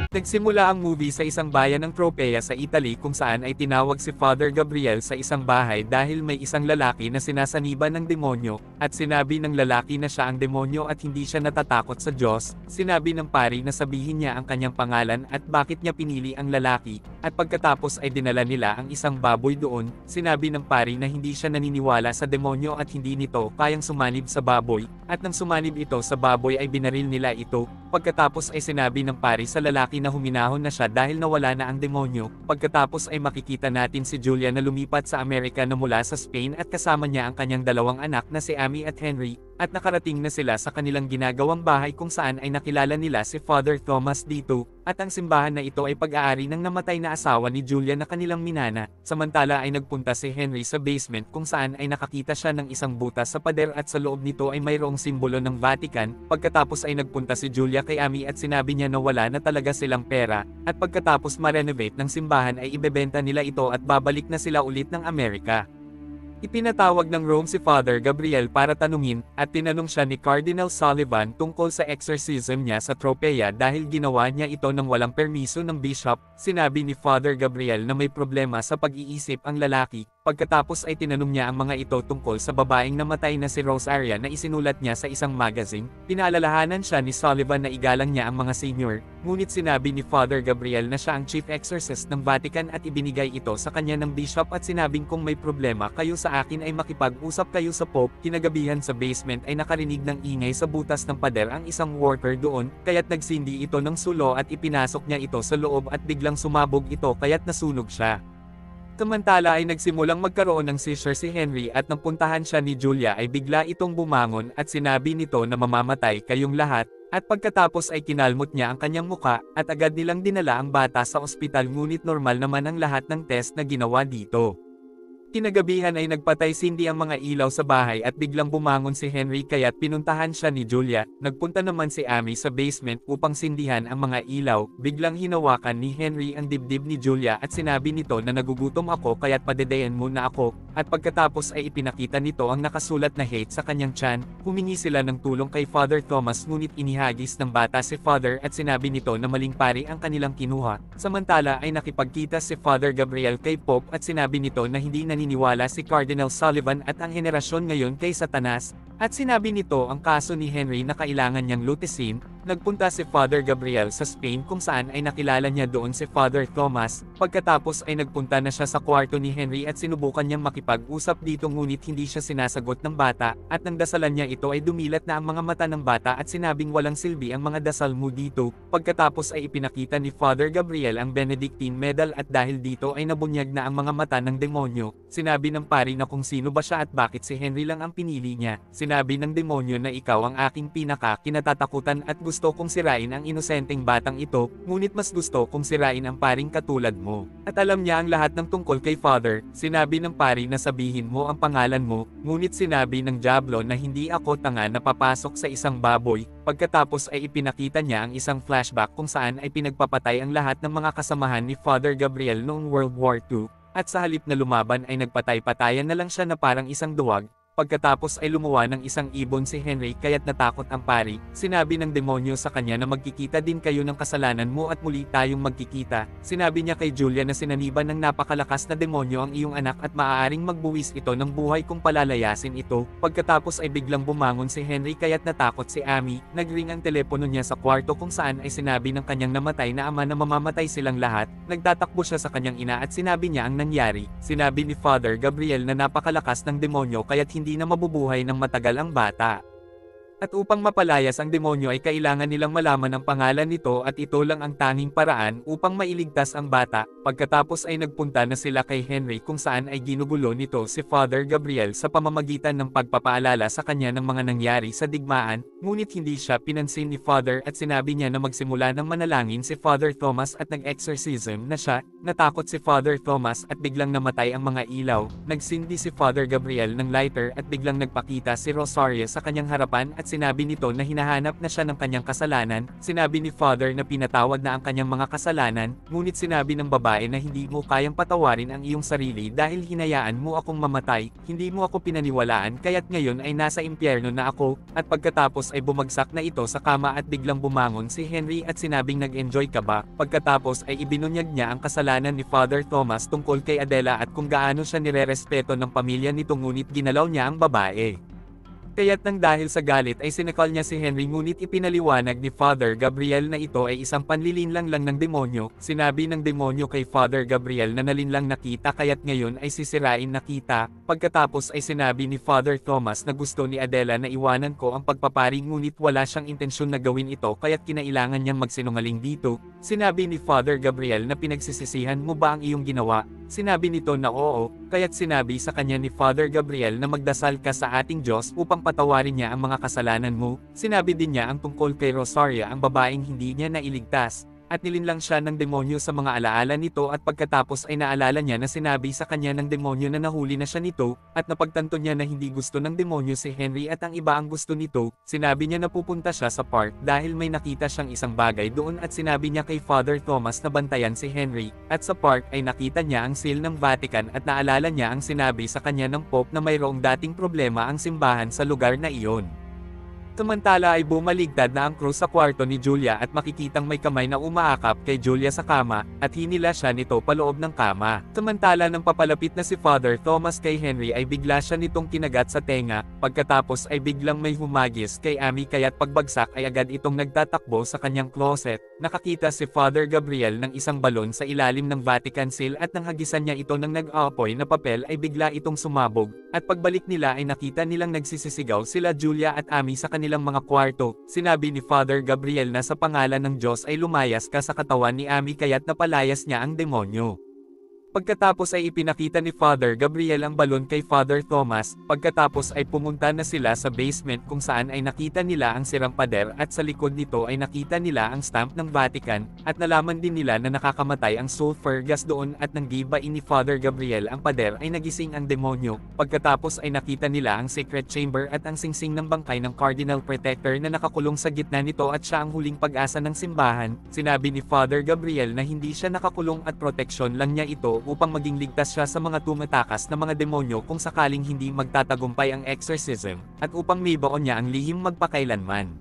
Nagsimula ang movie sa isang bayan ng Tropea sa Italy kung saan ay tinawag si Father Gabriel sa isang bahay dahil may isang lalaki na sinasaniban ng demonyo, at sinabi ng lalaki na siya ang demonyo at hindi siya natatakot sa Diyos. Sinabi ng pari na sabihin niya ang kanyang pangalan at bakit niya pinili ang lalaki, at pagkatapos ay dinala nila ang isang baboy doon. Sinabi ng pari na hindi siya naniniwala sa demonyo at hindi nito kayang sumanib sa baboy, at nang sumanib ito sa baboy ay binaril nila ito. Pagkatapos ay sinabi ng pari sa lalaki na huminahon na siya dahil nawala na ang demonyo. Pagkatapos ay makikita natin si Julia na lumipat sa Amerika na mula sa Spain at kasama niya ang kanyang dalawang anak na si Amy at Henry, at nakarating na sila sa kanilang ginagawang bahay kung saan ay nakilala nila si Father Thomas dito, at ang simbahan na ito ay pag-aari ng namatay na asawa ni Julia na kanilang minana. Samantala ay nagpunta si Henry sa basement kung saan ay nakakita siya ng isang butas sa pader at sa loob nito ay mayroong simbolo ng Vatican. Pagkatapos ay nagpunta si Julia kay Amy at sinabi niya na wala na talaga silang pera, at pagkatapos ma-renovate ng simbahan ay ibebenta nila ito at babalik na sila ulit ng Amerika. Ipinatawag ng Rome si Father Gabriel para tanungin, at tinanong siya ni Cardinal Sullivan tungkol sa exorcism niya sa Tropea dahil ginawa niya ito nang walang permiso ng bishop. Sinabi ni Father Gabriel na may problema sa pag-iisip ang lalaki. Pagkatapos ay tinanong niya ang mga ito tungkol sa babaeng namatay na si Rosaria na isinulat niya sa isang magazine. Pinaalalahanan siya ni Sullivan na igalang niya ang mga senior, ngunit sinabi ni Father Gabriel na siya ang chief exorcist ng Vatican at ibinigay ito sa kanya ng bishop at sinabing kung may problema kayo sa akin ay makipag-usap kayo sa Pope. Kinagabihan sa basement ay nakarinig ng ingay sa butas ng pader ang isang worker doon, kaya't nagsindi ito ng sulo at ipinasok niya ito sa loob at biglang sumabog ito kaya't nasunog siya. Samantala ay nagsimulang magkaroon ng seizure si Henry at nang puntahan siya ni Julia ay bigla itong bumangon at sinabi nito na mamamatay kayong lahat, at pagkatapos ay kinalmot niya ang kanyang muka at agad nilang dinala ang bata sa ospital ngunit normal naman ang lahat ng test na ginawa dito. Kinagabihan ay nagpatay-sindi ang mga ilaw sa bahay at biglang bumangon si Henry kaya't pinuntahan siya ni Julia. Nagpunta naman si Amy sa basement upang sindihan ang mga ilaw. Biglang hinawakan ni Henry ang dibdib ni Julia at sinabi nito na nagugutom ako kaya't padedeyan mo na ako, at pagkatapos ay ipinakita nito ang nakasulat na hate sa kanyang tiyan. Humingi sila ng tulong kay Father Thomas ngunit inihagis ng bata si Father at sinabi nito na maling pari ang kanilang kinuha. Samantala ay nakipagkita si Father Gabriel kay Pope at sinabi nito na hindi naniniwala si Cardinal Sullivan at ang henerasyon ngayon kay Satanas, at sinabi nito ang kaso ni Henry na kailangan niyang lutisin. Nagpunta si Father Gabriel sa Spain kung saan ay nakilala niya doon si Father Thomas. Pagkatapos ay nagpunta na siya sa kwarto ni Henry at sinubukan niyang makipag-usap dito ngunit hindi siya sinasagot ng bata, at nang dasalan niya ito ay dumilat na ang mga mata ng bata at sinabing walang silbi ang mga dasal mo dito. Pagkatapos ay ipinakita ni Father Gabriel ang Benedictine medal at dahil dito ay nabunyag na ang mga mata ng demonyo. Sinabi ng pari na kung sino ba siya at bakit si Henry lang ang pinili niya. Sinabi ng demonyo na ikaw ang aking kinatatakutan at gusto kong sirain ang inosenteng batang ito, ngunit mas gusto kong sirain ang paring katulad mo. At alam niya ang lahat ng tungkol kay Father. Sinabi ng pari na sabihin mo ang pangalan mo, ngunit sinabi ng Diablo na hindi ako tanga na papasok sa isang baboy. Pagkatapos ay ipinakita niya ang isang flashback kung saan ay pinagpapatay ang lahat ng mga kasamahan ni Father Gabriel noong World War II, at sa halip na lumaban ay nagpatay-patayan na lang siya na parang isang duwag. Pagkatapos ay lumuwa ng isang ibon si Henry kaya't natakot ang pari. Sinabi ng demonyo sa kanya na magkikita din kayo ng kasalanan mo at muli tayong magkikita. Sinabi niya kay Julia na sinaniban ng napakalakas na demonyo ang iyong anak at maaaring magbuwis ito ng buhay kung palalayasin ito. Pagkatapos ay biglang bumangon si Henry kaya't natakot si Amy. Nagring ang telepono niya sa kwarto kung saan ay sinabi ng kanyang namatay na ama na mamamatay silang lahat. Nagtatakbo siya sa kanyang ina at sinabi niya ang nangyari. Sinabi ni Father Gabriel na napakalakas ng demonyo kaya't hindi na mabubuhay ng matagal ang bata. At upang mapalayas ang demonyo ay kailangan nilang malaman ang pangalan nito at ito lang ang tanging paraan upang mailigtas ang bata. Pagkatapos ay nagpunta na sila kay Henry kung saan ay ginugulo nito si Father Gabriel sa pamamagitan ng pagpapaalala sa kanya ng mga nangyari sa digmaan, ngunit hindi siya pinansin ni Father at sinabi niya na magsimula ng manalangin si Father Thomas at nag-exorcism na siya. Natakot si Father Thomas at biglang namatay ang mga ilaw. Nagsindi si Father Gabriel ng lighter at biglang nagpakita si Rosaria sa kanyang harapan at sinabi nito na hinahanap na siya ng kanyang kasalanan. Sinabi ni Father na pinatawad na ang kanyang mga kasalanan, ngunit sinabi ng babae na hindi mo kayang patawarin ang iyong sarili dahil hinayaan mo akong mamatay, hindi mo ako pinaniwalaan kaya't ngayon ay nasa impyerno na ako, at pagkatapos ay bumagsak na ito sa kama at biglang bumangon si Henry at sinabing nag-enjoy ka ba? Pagkatapos ay ibinunyag niya ang kasalanan ni Father Thomas tungkol kay Adela at kung gaano siya nirerespeto ng pamilya nito ngunit ginalaw niya ang babae. Kaya't nang dahil sa galit ay sinakal niya si Henry ngunit ipinaliwanag ni Father Gabriel na ito ay isang panlilinlang lang ng demonyo. Sinabi ng demonyo kay Father Gabriel na nalinlang nakita kaya't ngayon ay sisirain nakita. Pagkatapos ay sinabi ni Father Thomas na gusto ni Adela na iwanan ko ang pagpapari ngunit wala siyang intensyon na gawin ito kaya't kinailangan niyang magsinungaling dito. Sinabi ni Father Gabriel na pinagsisisihan mo ba ang iyong ginawa? Sinabi nito na oo, kaya't sinabi sa kanya ni Father Gabriel na magdasal ka sa ating Diyos upang patawarin niya ang mga kasalanan mo. Sinabi din niya ang tungkol kay Rosaria ang babaeng hindi niya nailigtas, at nilinlang siya ng demonyo sa mga alaala nito at pagkatapos ay naalala niya na sinabi sa kanya ng demonyo na nahuli na siya nito, at napagtanto niya na hindi gusto ng demonyo si Henry at ang iba ang gusto nito. Sinabi niya na pupunta siya sa park dahil may nakita siyang isang bagay doon at sinabi niya kay Father Thomas na bantayan si Henry, at sa park ay nakita niya ang seal ng Vatican at naalala niya ang sinabi sa kanya ng Pope na mayroong dating problema ang simbahan sa lugar na iyon. Samantala ay bumaligtad na ang krus sa kwarto ni Julia at makikitang may kamay na umaakap kay Julia sa kama, at hinila siya nito paloob ng kama. Samantala nang papalapit na si Father Thomas kay Henry ay bigla siya nitong kinagat sa tenga, pagkatapos ay biglang may humagis kay Amy kaya't pagbagsak ay agad itong nagtatakbo sa kanyang closet. Nakakita si Father Gabriel ng isang balon sa ilalim ng Vatican seal at nang hagisan niya ito ng nag-aapoy na papel ay bigla itong sumabog, at pagbalik nila ay nakita nilang nagsisisigaw sila Julia at Amy sa kanilang mga kwarto. Sinabi ni Father Gabriel na sa pangalan ng Diyos ay lumayas ka sa katawan ni Amy kaya't napalayas niya ang demonyo. Pagkatapos ay ipinakita ni Father Gabriel ang balon kay Father Thomas, pagkatapos ay pumunta na sila sa basement kung saan ay nakita nila ang sirang pader at sa likod nito ay nakita nila ang stamp ng Vatican, at nalaman din nila na nakakamatay ang sulfur gas doon at nang gibain ni Father Gabriel ang pader ay nagising ang demonyo. Pagkatapos ay nakita nila ang secret chamber at ang singsing ng bangkay ng Cardinal Protector na nakakulong sa gitna nito at siya ang huling pag-asa ng simbahan. Sinabi ni Father Gabriel na hindi siya nakakulong at proteksyon lang niya ito upang maging ligtas siya sa mga tumatakas na mga demonyo kung sakaling hindi magtatagumpay ang exorcism, at upang mibaon niya ang lihim magpakailanman.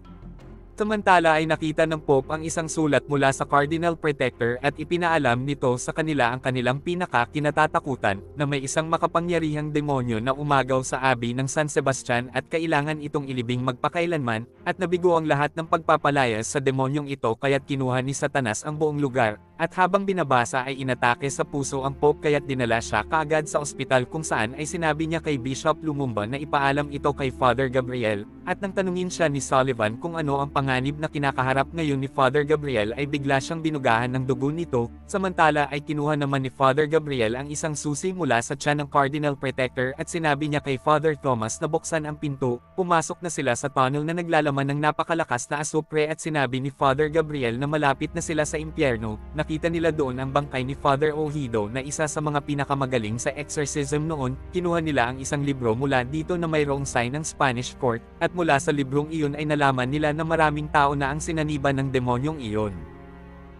Samantala ay nakita ng Pope ang isang sulat mula sa Cardinal Protector at ipinaalam nito sa kanila ang kanilang pinaka-kinatatakutan, na may isang makapangyarihang demonyo na umagaw sa abbey ng San Sebastian at kailangan itong ilibing magpakailanman, at nabigo ang lahat ng pagpapalayas sa demonyong ito kaya't kinuha ni Satanas ang buong lugar, at habang binabasa ay inatake sa puso ang Pope kaya't dinala siya kaagad sa ospital kung saan ay sinabi niya kay Bishop Lumumba na ipaalam ito kay Father Gabriel, at nang tanungin siya ni Sullivan kung ano ang panganib na kinakaharap ngayon ni Father Gabriel ay bigla siyang binugahan ng dugo nito. Samantala ay kinuha naman ni Father Gabriel ang isang susi mula sa tiyan ng Cardinal Protector at sinabi niya kay Father Thomas na buksan ang pinto. Pumasok na sila sa tunnel na naglalaman ng napakalakas na asupre at sinabi ni Father Gabriel na malapit na sila sa impyerno. Nakita nila doon ang bangkay ni Father Ohido na isa sa mga pinakamagaling sa exorcism noon. Kinuha nila ang isang libro mula dito na mayroong sign ng Spanish court, at mula sa librong iyon ay nalaman nila na maraming tao na ang sinaniban ng demonyong iyon.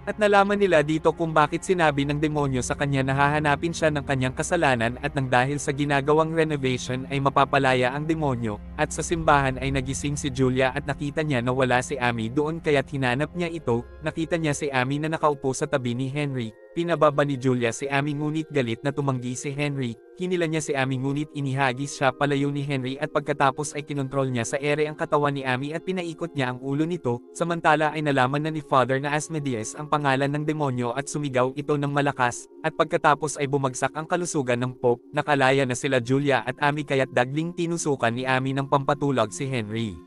At nalaman nila dito kung bakit sinabi ng demonyo sa kanya na hahanapin siya ng kanyang kasalanan, at nang dahil sa ginagawang renovation ay mapapalaya ang demonyo, at sa simbahan ay nagising si Julia at nakita niya na wala si Amy doon kaya't hinanap niya ito. Nakita niya si Amy na nakaupo sa tabi ni Henry. Pinababa ni Julia si Amy ngunit galit na tumanggi si Henry. Hinila niya si Amy ngunit inihagis siya palayo ni Henry at pagkatapos ay kinontrol niya sa ere ang katawan ni Amy at pinaikot niya ang ulo nito. Samantala ay nalaman na ni Father na Asmodeus ang pangalan ng demonyo at sumigaw ito ng malakas, at pagkatapos ay bumagsak ang kalusugan ng Pope. Nakalaya na sila Julia at Amy kaya't dagling tinusukan ni Amy ng pampatulog si Henry.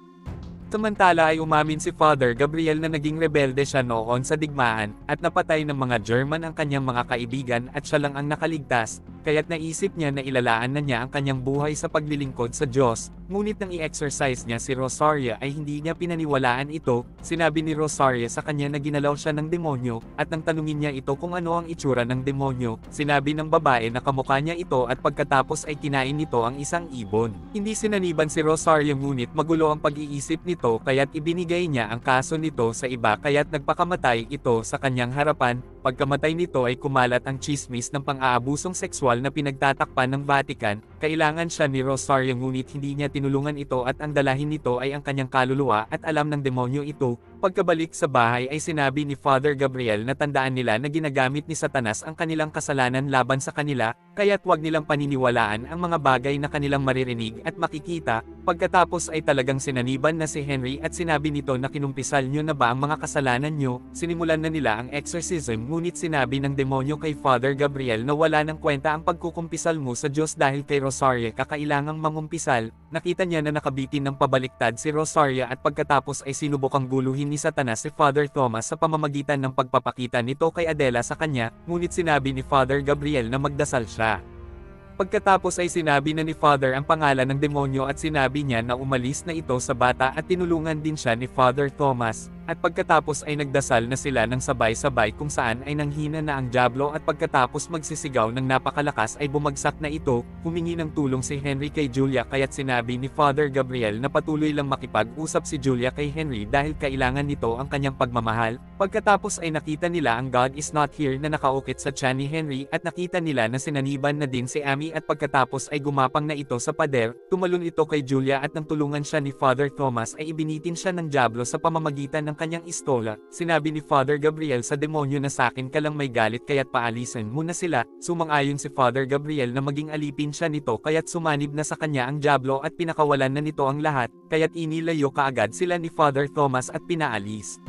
Samantala ay umamin si Father Gabriel na naging rebelde siya noon sa digmaan, at napatay ng mga German ang kanyang mga kaibigan at siya lang ang nakaligtas, kaya't naisip niya na ilalaan na niya ang kanyang buhay sa paglilingkod sa Diyos, ngunit nang i-exercise niya si Rosaria ay hindi niya pinaniwalaan ito. Sinabi ni Rosaria sa kanya na ginalaw siya ng demonyo, at nang tanungin niya ito kung ano ang itsura ng demonyo, sinabi ng babae na kamukha niya ito at pagkatapos ay kinain nito ang isang ibon. Hindi sinaniban si Rosaria ngunit magulo ang pag-iisip nito kaya't ibinigay niya ang kaso nito sa iba kaya't nagpakamatay ito sa kanyang harapan. Pagkamatay nito ay kumalat ang tsismis ng pang-aabusong sexual na pinagtatakpan ng Vatican. Kailangan siya ni Rosario ngunit hindi niya tinulungan ito at ang dalahin nito ay ang kanyang kaluluwa at alam ng demonyo ito. Pagkabalik sa bahay ay sinabi ni Father Gabriel na tandaan nila na ginagamit ni Satanas ang kanilang kasalanan laban sa kanila, kaya't huwag nilang paniniwalaan ang mga bagay na kanilang maririnig at makikita. Pagkatapos ay talagang sinaniban na si Henry at sinabi nito na kinumpisal nyo na ba ang mga kasalanan nyo. Sinimulan na nila ang exorcism ngunit sinabi ng demonyo kay Father Gabriel na wala ng kwenta ang pagkukumpisal mo sa Diyos dahil kay Rosaria kakailangang mangumpisal. Nakita niya na nakabitin ng pabaliktad si Rosaria at pagkatapos ay sinubukang guluhin ni Satanas si Father Thomas sa pamamagitan ng pagpapakita nito kay Adela sa kanya, ngunit sinabi ni Father Gabriel na magdasal siya. Pagkatapos ay sinabi na ni Father ang pangalan ng demonyo at sinabi niya na umalis na ito sa bata at tinulungan din siya ni Father Thomas. At pagkatapos ay nagdasal na sila ng sabay-sabay kung saan ay nanghina na ang dyablo at pagkatapos magsisigaw ng napakalakas ay bumagsak na ito. Humingi ng tulong si Henry kay Julia kaya't sinabi ni Father Gabriel na patuloy lang makipag-usap si Julia kay Henry dahil kailangan nito ang kanyang pagmamahal. Pagkatapos ay nakita nila ang God is not here na nakaukit sa tiyan ni Henry at nakita nila na sinaniban na din si Amy at pagkatapos ay gumapang na ito sa pader. Tumalon ito kay Julia at nang tulungan siya ni Father Thomas ay ibinitin siya ng dyablo sa pamamagitan ng kanyang istola. Sinabi ni Father Gabriel sa demonyo na sakin ka lang may galit kaya't paalisin mo na sila. Sumang-ayon si Father Gabriel na maging alipin siya nito kaya't sumanib na sa kanya ang dyablo at pinakawalan na nito ang lahat, kaya't inilayo kaagad sila ni Father Thomas at pinaalis.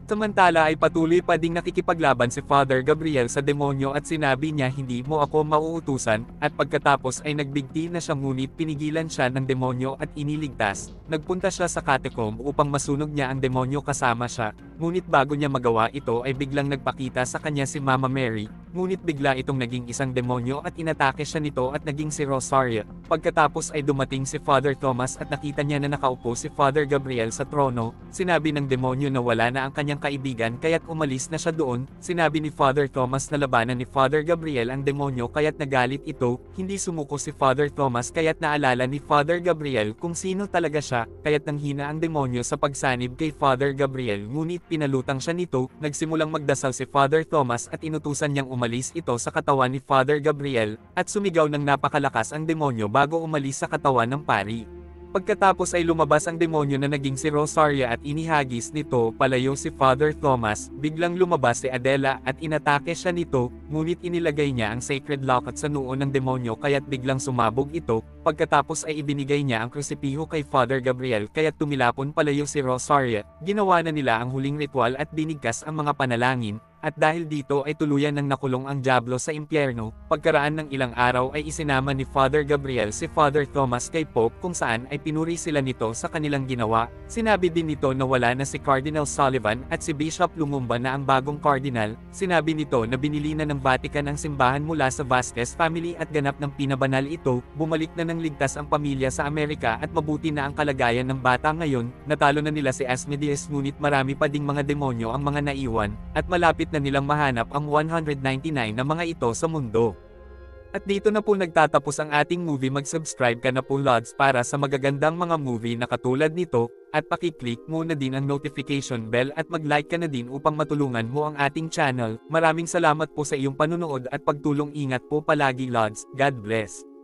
Samantala ay patuloy pa ding nakikipaglaban si Father Gabriel sa demonyo at sinabi niya hindi mo ako mauutusan, at pagkatapos ay nagbigti na siya ngunit pinigilan siya ng demonyo at iniligtas. Nagpunta siya sa catacomb upang masunog niya ang demonyo kasama siya, ngunit bago niya magawa ito ay biglang nagpakita sa kanya si Mama Mary, ngunit bigla itong naging isang demonyo at inatake siya nito at naging si Rosaria. Pagkatapos ay dumating si Father Thomas at nakita niya na nakaupo si Father Gabriel sa trono. Sinabi ng demonyo na wala na ang kanyang kaibigan kaya't umalis na siya doon. Sinabi ni Father Thomas na labanan ni Father Gabriel ang demonyo kaya't nagalit ito. Hindi sumuko si Father Thomas kaya't naalala ni Father Gabriel kung sino talaga siya, kaya't nanghina ang demonyo sa pagsanib kay Father Gabriel ngunit pinalutang siya nito. Nagsimulang magdasal si Father Thomas at inutusan niyang umalis ito sa katawan ni Father Gabriel, at sumigaw ng napakalakas ang demonyo bago umalis sa katawan ng pari. Pagkatapos ay lumabas ang demonyo na naging si Rosaria at inihagis nito palayo si Father Thomas. Biglang lumabas si Adela at inatake siya nito, ngunit inilagay niya ang sacred locket sa noo ng demonyo kaya't biglang sumabog ito. Pagkatapos ay ibinigay niya ang krusipiho kay Father Gabriel kaya't tumilapon palayo si Rosaria. Ginawa na nila ang huling ritual at binigkas ang mga panalangin. At dahil dito ay tuluyan ng nakulong ang dyablo sa impyerno. Pagkaraan ng ilang araw ay isinama ni Father Gabriel si Father Thomas kay Pope kung saan ay pinuri sila nito sa kanilang ginawa. Sinabi din nito na wala na si Cardinal Sullivan at si Bishop Lumumba na ang bagong cardinal. Sinabi nito na binili na ng Vatican ang simbahan mula sa Vasquez family at ganap ng pinabanal ito. Bumalik na ng ligtas ang pamilya sa Amerika at mabuti na ang kalagayan ng bata ngayon. Natalo na nila si Asmodeus ngunit marami pa ding mga demonyo ang mga naiwan, at malapit na nilang mahanap ang 199 na mga ito sa mundo. At dito na po nagtatapos ang ating movie. Mag-subscribe ka na po Lods para sa magagandang mga movie na katulad nito, at pakiclick mo na din ang notification bell at mag-like ka na din upang matulungan mo ang ating channel. Maraming salamat po sa iyong panunood at pagtulong. Ingat po palagi Lods. God bless.